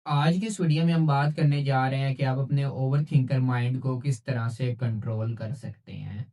आज की इस वीडियो में हम बात करने जा रहे हैं कि आप अपने ओवर थिंकर माइंड को किस तरह से कंट्रोल कर सकते हैं।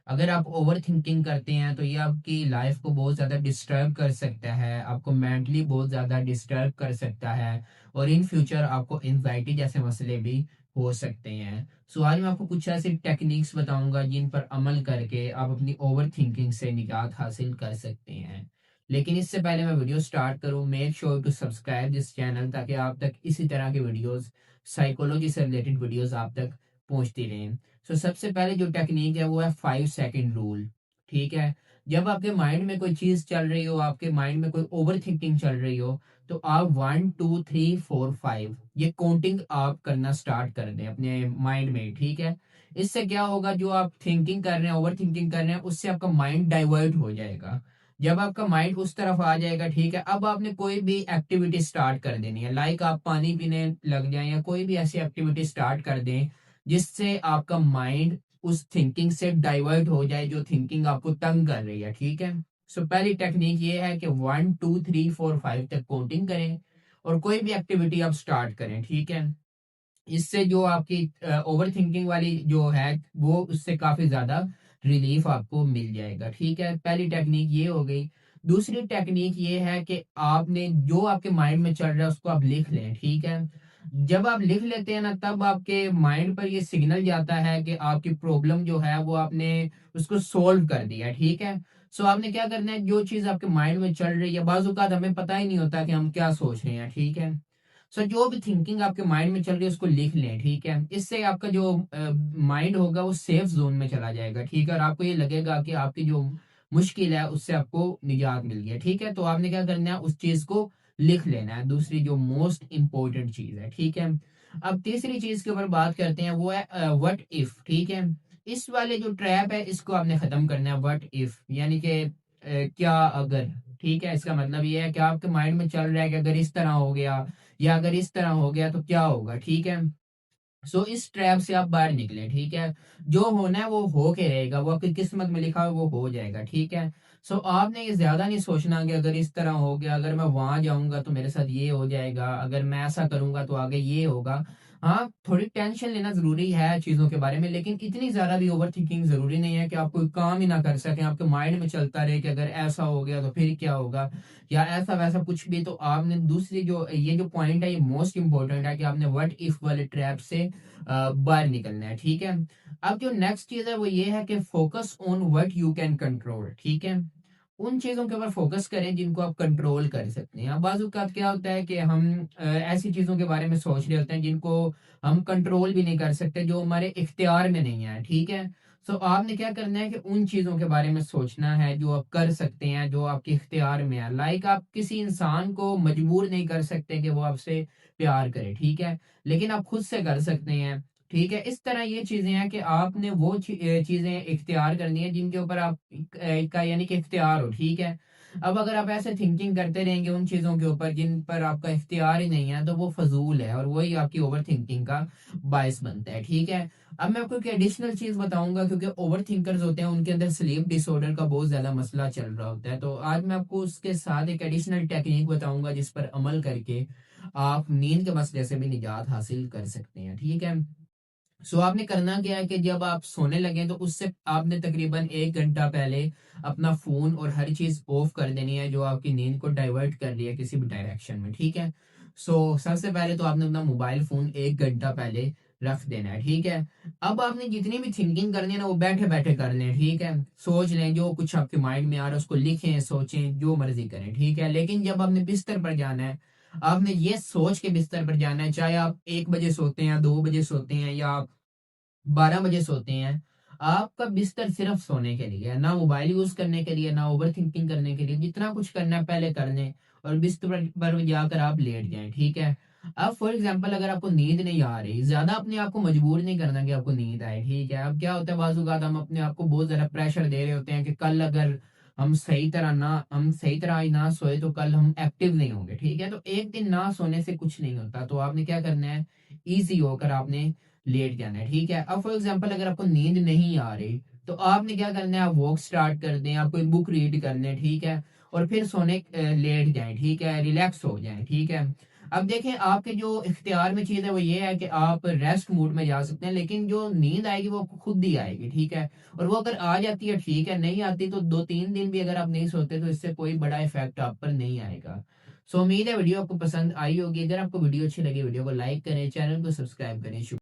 अगर आप ओवर थिंकिंग करते हैं तो ये आपकी लाइफ को बहुत ज़्यादा डिस्टर्ब कर सकता है, आपको मेंटली बहुत ज़्यादा डिस्टर्ब कर सकता है और इन फ्यूचर आपको एंजाइटी जैसे मसले भी हो सकते हैं। सो आज मैं आपको कुछ ऐसी टेक्निक्स बताऊंगा जिन पर अमल करके आप अपनी ओवर थिंकिंग से निजात हासिल कर सकते हैं। लेकिन इससे पहले मैं वीडियो स्टार्ट करूं, make sure to subscribe this channel ताकि आप तक इसी तरह के वीडियोस, साइकोलॉजी से रिलेटेड वीडियोस आप तक पहुंचती रहें। सबसे पहले जो टेक्निक है वो है 5 सेकंड रूल। ठीक है। जब आपके माइंड में कोई चीज चल रही हो, आपके माइंड में कोई ओवर थिंकिंग चल रही हो, तो आप 1 2 3 4 5 ये काउंटिंग आप करना स्टार्ट कर दें अपने माइंड में। ठीक है। इससे क्या होगा, जो आप थिंकिंग कर रहे हैं, ओवर थिंकिंग कर रहे हैं, उससे आपका माइंड डाइवर्ट हो जाएगा। जब आपका माइंड उस तरफ आ जाएगा, ठीक है, अब आपने कोई भी एक्टिविटी स्टार्ट कर देनी है, लाइक आप पानी पीने लग जाएं या कोई भी ऐसी एक्टिविटी स्टार्ट कर दें जिससे आपका माइंड उस थिंकिंग से डाइवर्ट हो जाए जो थिंकिंग आपको तंग कर रही है। ठीक है। पहली टेक्निक ये है कि 1 2 3 4 5 तक काउंटिंग करें और कोई भी एक्टिविटी आप स्टार्ट करें। ठीक है। इससे जो आपकी ओवर थिंकिंग वाली जो है वो उससे काफी ज्यादा रिलीफ आपको मिल जाएगा। ठीक है। पहली टेक्निक ये हो गई। दूसरी टेक्निक ये है कि आपने जो आपके माइंड में चल रहा है उसको आप लिख लें। ठीक है। जब आप लिख लेते हैं ना, तब आपके माइंड पर ये सिग्नल जाता है कि आपकी प्रॉब्लम जो है वो आपने उसको सोल्व कर दिया। ठीक है। आपने क्या करना है, जो चीज आपके माइंड में चल रही है, बाजू का हमें पता ही नहीं होता कि हम क्या सोच रहे हैं। ठीक है। जो भी थिंकिंग आपके माइंड में चल रही है उसको लिख लें। ठीक है। इससे आपका जो माइंड होगा वो सेफ जोन में चला जाएगा। ठीक है। और आपको ये लगेगा कि आपकी जो मुश्किल है उससे आपको निजात मिल गया। ठीक है। तो आपने क्या करना है, उस चीज को लिख लेना है। दूसरी जो मोस्ट इंपॉर्टेंट चीज है। ठीक है। अब तीसरी चीज के ऊपर बात करते हैं, वो है व्हाट इफ। ठीक है। इस वाले जो ट्रैप है इसको आपने खत्म करना है। व्हाट इफ यानी कि क्या अगर। ठीक है। इसका मतलब ये है कि आपके माइंड में चल रहा है कि अगर इस तरह हो गया या अगर इस तरह हो गया तो क्या होगा। ठीक है। इस ट्रैप से आप बाहर निकले। ठीक है। जो होना है वो हो के रहेगा, वो आपकी किस्मत में लिखा है वो हो जाएगा। ठीक है। आपने ये ज्यादा नहीं सोचना कि अगर इस तरह हो गया, अगर मैं वहां जाऊंगा तो मेरे साथ ये हो जाएगा, अगर मैं ऐसा करूंगा तो आगे ये होगा। हाँ, थोड़ी टेंशन लेना जरूरी है चीजों के बारे में, लेकिन इतनी ज्यादा भी ओवर थिंकिंग जरूरी नहीं है कि आप कोई काम ही ना कर सकें, आपके माइंड में चलता रहे कि अगर ऐसा हो गया तो फिर क्या होगा या ऐसा वैसा कुछ भी। तो आपने दूसरी जो ये जो पॉइंट है ये मोस्ट इंपॉर्टेंट है कि आपने व्हाट इफ वाले ट्रैप से बाहर निकलना है। ठीक है। अब जो नेक्स्ट चीज है वो ये है कि focus on what you can control. ठीक है। उन चीजों के ऊपर फोकस करें जिनको आप कंट्रोल कर सकते हैं। अब बाजू का क्या होता है कि हम ऐसी चीजों के बारे में सोच रहे होते हैं जिनको हम कंट्रोल भी नहीं कर सकते, जो हमारे इख्तियार में नहीं है। ठीक है। आपने क्या करना है कि उन चीजों के बारे में सोचना है जो आप कर सकते हैं, जो आपके इख्तियार में है। लाइक आप किसी इंसान को मजबूर नहीं कर सकते कि वो आपसे प्यार करे। ठीक है। लेकिन आप खुद से कर सकते हैं। ठीक है। इस तरह ये चीजें हैं कि आपने वो चीजें इख्तियार करनी है जिनके ऊपर आप का यानी कि इख्तियार हो। ठीक है। अब अगर आप ऐसे थिंकिंग करते रहेंगे उन चीजों के ऊपर जिन पर आपका इख्तियार ही नहीं है, तो वो फजूल है और वही आपकी ओवर थिंकिंग का बायस बनता है। ठीक है। अब मैं आपको एक एडिशनल चीज बताऊंगा, क्योंकि ओवर थिंकर्स होते हैं उनके अंदर स्लीप डिसऑर्डर का बहुत ज्यादा मसला चल रहा होता है। तो आज मैं आपको उसके साथ एक एडिशनल टेक्निक बताऊंगा जिस पर अमल करके आप नींद के मसले से भी निजात हासिल कर सकते हैं। ठीक है। आपने करना क्या है कि जब आप सोने लगे तो उससे आपने तकरीबन 1 घंटा पहले अपना फोन और हर चीज ऑफ कर देनी है जो आपकी नींद को डाइवर्ट कर रही है किसी भी डायरेक्शन में। ठीक है। सबसे पहले तो आपने अपना मोबाइल फोन 1 घंटा पहले रख देना है। ठीक है। अब आपने जितनी भी थिंकिंग करनी है ना वो बैठे बैठे कर लें। ठीक है। सोच लें जो कुछ आपके माइंड में आ रहा है उसको लिखें, सोचें, जो मर्जी करें। ठीक है। लेकिन जब आपने बिस्तर पर जाना है, आपने ये सोच के बिस्तर पर जाना है, चाहे आप 1 बजे सोते हैं, 2 बजे सोते हैं या आप 12 बजे सोते हैं, आपका बिस्तर सिर्फ सोने के लिए है, ना मोबाइल यूज करने के लिए, ना ओवर थिंकिंग करने के लिए। जितना कुछ करना है पहले कर लें और बिस्तर पर जाकर आप लेट जाएं। ठीक है। अब फॉर एग्जाम्पल अगर आपको नींद नहीं आ रही, ज्यादा अपने आप को मजबूर नहीं करना कि आपको नींद आए। ठीक है। अब क्या होता है, बाजूकात हम अपने आप को बहुत ज्यादा प्रेशर दे रहे होते हैं कि कल अगर हम सही तरह आज ना सोए तो कल हम एक्टिव नहीं होंगे। ठीक है। तो एक दिन ना सोने से कुछ नहीं होता, तो आपने क्या करना है, इजी होकर आपने लेट जाना है। ठीक है। अब फॉर एग्जाम्पल अगर आपको नींद नहीं आ रही तो आपने क्या करना है, आप वॉक स्टार्ट कर दें, आप कोई बुक रीड कर लें। ठीक है। और फिर सोने लेट जाएं। ठीक है। रिलैक्स हो जाएं। ठीक है। अब देखें आपके जो इख्तियार में चीज़ है वो ये है कि आप रेस्ट मोड में जा सकते हैं, लेकिन जो नींद आएगी वो खुद ही आएगी, ठीक है। और वो अगर आ जाती है ठीक है, नहीं आती तो 2-3 दिन भी अगर आप नहीं सोते तो इससे कोई बड़ा इफेक्ट आप पर नहीं आएगा। सो उम्मीद है वीडियो आपको पसंद आई होगी। अगर आपको वीडियो अच्छी लगी वीडियो को लाइक करें, चैनल को सब्सक्राइब करें।